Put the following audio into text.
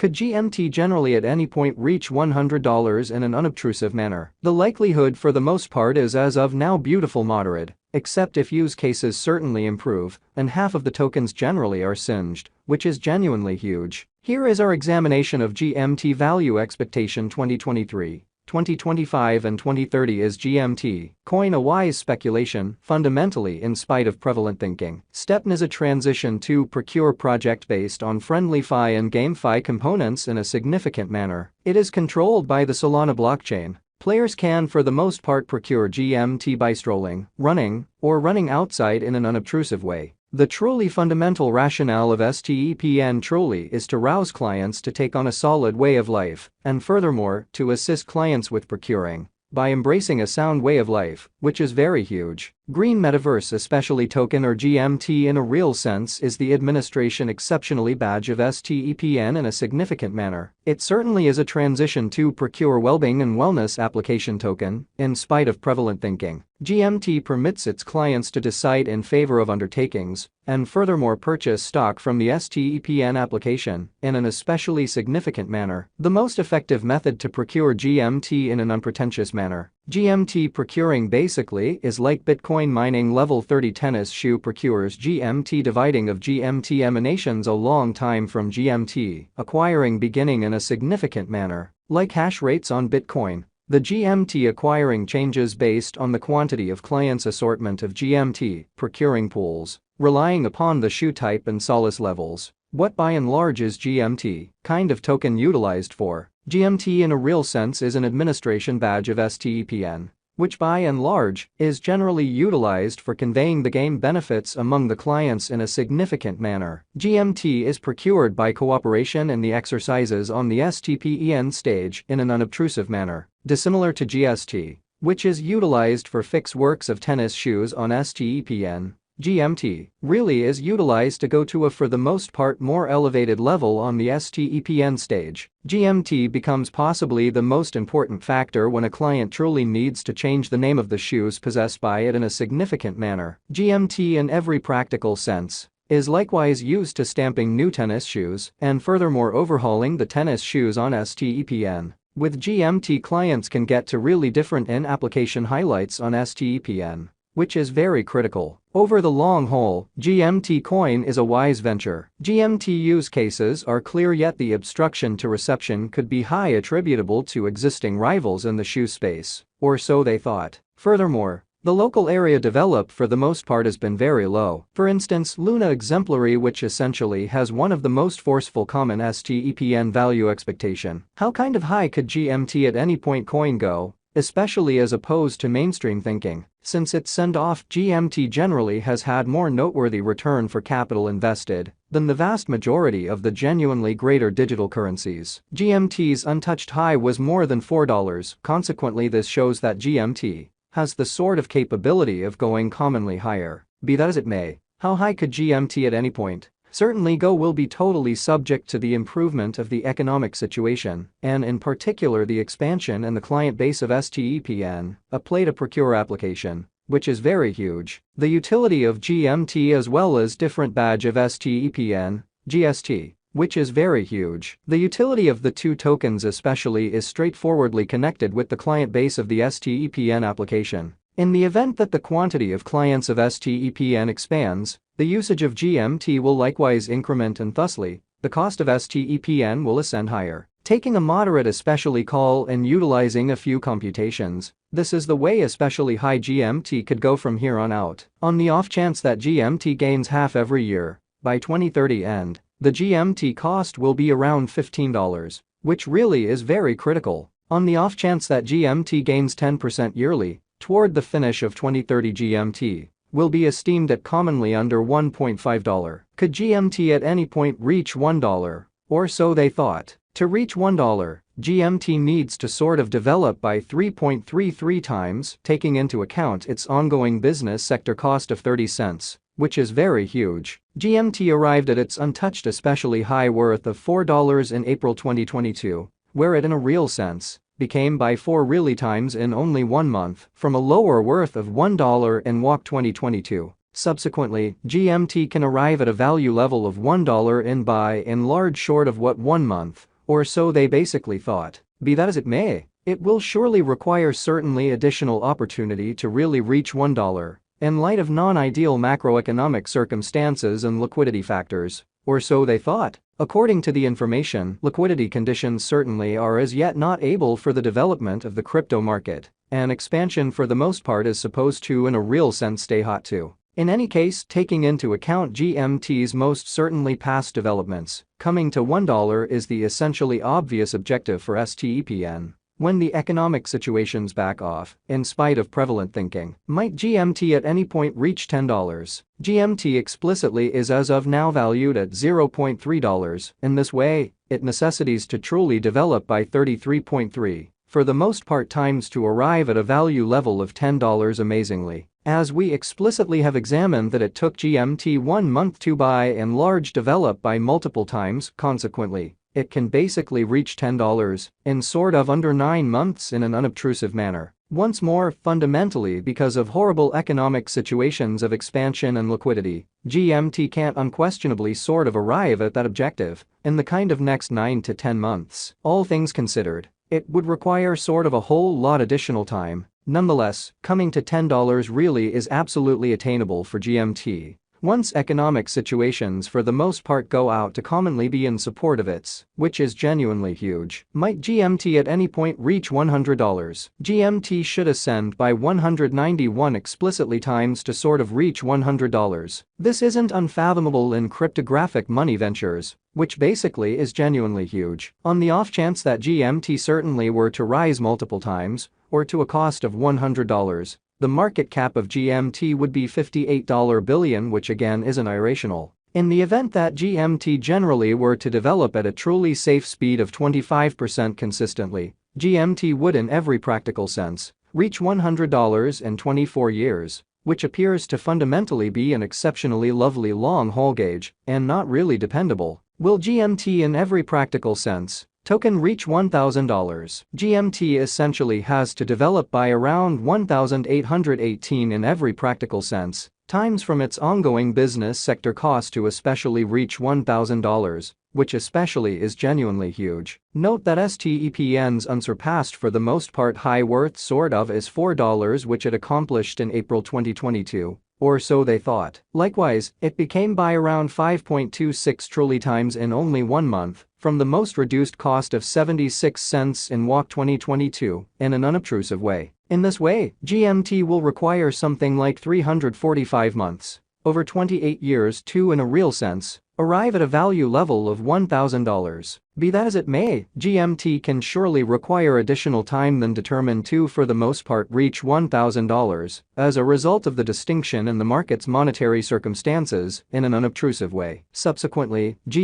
Could GMT generally at any point reach $100 in an unobtrusive manner? The likelihood for the most part is as of now beautiful moderate, except if use cases certainly improve, and half of the tokens generally are singed, which is genuinely huge. Here is our examination of GMT value expectation 2023. 2025 and 2030 is GMT coin a wise speculation, fundamentally in spite of prevalent thinking. stepn is a transition to procure project based on friendly Fi and GameFi components in a significant manner. It is controlled by the Solana blockchain. Players can for the most part procure GMT by strolling, running, or running outside in an unobtrusive way. The truly fundamental rationale of stepn truly is to rouse clients to take on a solid way of life, and furthermore, to assist clients with procuring by embracing a sound way of life, which is very huge. Green metaverse, especially token or GMT in a real sense, is the administration exceptionally badge of stepn in a significant manner. It certainly is a transition to procure well-being and wellness application token, in spite of prevalent thinking. GMT permits its clients to decide in favor of undertakings, and furthermore purchase stock from the stepn application in an especially significant manner. The most effective method to procure GMT in an unpretentious manner. GMT procuring basically is like Bitcoin mining. Level 30 tennis shoe procures GMT dividing of GMT emanations a long time from GMT acquiring beginning in a significant manner. Like hash rates on Bitcoin, the GMT acquiring changes based on the quantity of clients' assortment of GMT procuring pools, relying upon the shoe type and solace levels. What by and large is GMT kind of token utilized for? GMT in a real sense is an administration badge of stepn, which by and large is generally utilized for conveying the game benefits among the clients in a significant manner. GMT is procured by cooperation in the exercises on the stepn stage in an unobtrusive manner, dissimilar to GST, which is utilized for fixed works of tennis shoes on stepn. GMT really is utilized to go to a for the most part more elevated level on the stepn stage. GMT becomes possibly the most important factor when a client truly needs to change the name of the shoes possessed by it in a significant manner. GMT in every practical sense is likewise used to stamping new tennis shoes and furthermore overhauling the tennis shoes on stepn. With GMT, clients can get to really different in-application highlights on stepn, which is very critical. Over the long haul, GMT coin is a wise venture. GMT use cases are clear, yet the obstruction to reception could be high, attributable to existing rivals in the shoe space, or so they thought. Furthermore, the local area developed for the most part has been very low. For instance, Luna Exemplary, which essentially has one of the most forceful common stepn value expectation. How kind of high could GMT at any point coin go, especially as opposed to mainstream thinking? Since its send-off, GMT generally has had more noteworthy return for capital invested than the vast majority of the genuinely greater digital currencies. GMT's untouched high was more than $4. Consequently, this shows that GMT has the sort of capability of going commonly higher. Be that as it may, how high could GMT at any point certainly go will be totally subject to the improvement of the economic situation, and in particular the expansion and the client base of stepn, a play-to-procure application, which is very huge. The utility of GMT as well as different badge of stepn, GST, which is very huge. The utility of the two tokens especially is straightforwardly connected with the client base of the stepn application. In the event that the quantity of clients of stepn expands, the usage of GMT will likewise increment, and thusly, the cost of stepn will ascend higher. Taking a moderate especially call and utilizing a few computations, this is the way especially high GMT could go from here on out. On the off chance that GMT gains half every year, by 2030 end, the GMT cost will be around $15, which really is very critical. On the off chance that GMT gains 10% yearly, toward the finish of 2030 GMT will be esteemed at commonly under $1.5. Could GMT at any point reach $1? Or so they thought. To reach $1, GMT needs to sort of develop by 3.33 times, taking into account its ongoing business sector cost of 30 cents, which is very huge. GMT arrived at its untouched especially high worth of $4 in April 2022, where it in a real sense became by 4 really times in only 1 month, from a lower worth of $1 in WAC 2022. Subsequently, GMT can arrive at a value level of $1 in by and large short of what 1 month or so they basically thought. Be that as it may, it will surely require certainly additional opportunity to really reach $1 in light of non-ideal macroeconomic circumstances and liquidity factors, or so they thought. According to the information, liquidity conditions certainly are as yet not able for the development of the crypto market, and expansion for the most part is supposed to in a real sense stay hot too. In any case, taking into account GMT's most certainly past developments, coming to $1 is the essentially obvious objective for stepn. When the economic situations back off, in spite of prevalent thinking, might GMT at any point reach $10? GMT explicitly is as of now valued at $0.3. In this way, it necessitates to truly develop by 33.3, for the most part times to arrive at a value level of $10 amazingly. As we explicitly have examined that it took GMT 1 month to buy and large develop by multiple times, consequently, it can basically reach $10 in sort of under 9 months in an unobtrusive manner. Once more, fundamentally because of horrible economic situations of expansion and liquidity, GMT can't unquestionably sort of arrive at that objective in the kind of next 9 to 10 months. All things considered, it would require sort of a whole lot additional time. Nonetheless, coming to $10 really is absolutely attainable for GMT. Once economic situations for the most part go out to commonly be in support of its, which is genuinely huge. Might GMT at any point reach $100? GMT should ascend by 191 explicitly times to sort of reach $100. This isn't unfathomable in cryptographic money ventures, which basically is genuinely huge. On the off chance that GMT certainly were to rise multiple times, or to a cost of $100, the market cap of GMT would be $58 billion, which again isn't irrational. In the event that GMT generally were to develop at a truly safe speed of 25% consistently, GMT would in every practical sense reach $100 in 24 years, which appears to fundamentally be an exceptionally lovely long-haul gauge and not really dependable. Will GMT in every practical sense token reach $1,000? GMT essentially has to develop by around 1,818 in every practical sense times from its ongoing business sector cost to especially reach $1,000, which especially is genuinely huge. Note that STEPN's unsurpassed for the most part high worth sort of is $4, which it accomplished in April 2022. Or so they thought. Likewise, it became by around 5.26 truly times in only 1 month, from the most reduced cost of 76 cents in WAC 2022, in an unobtrusive way. In this way, GMT will require something like 345 months, over 28 years to in a real sense, arrive at a value level of $1,000. Be that as it may, GMT can surely require additional time than determined to for the most part reach $1,000 as a result of the distinction in the market's monetary circumstances in an unobtrusive way. Subsequently, GMT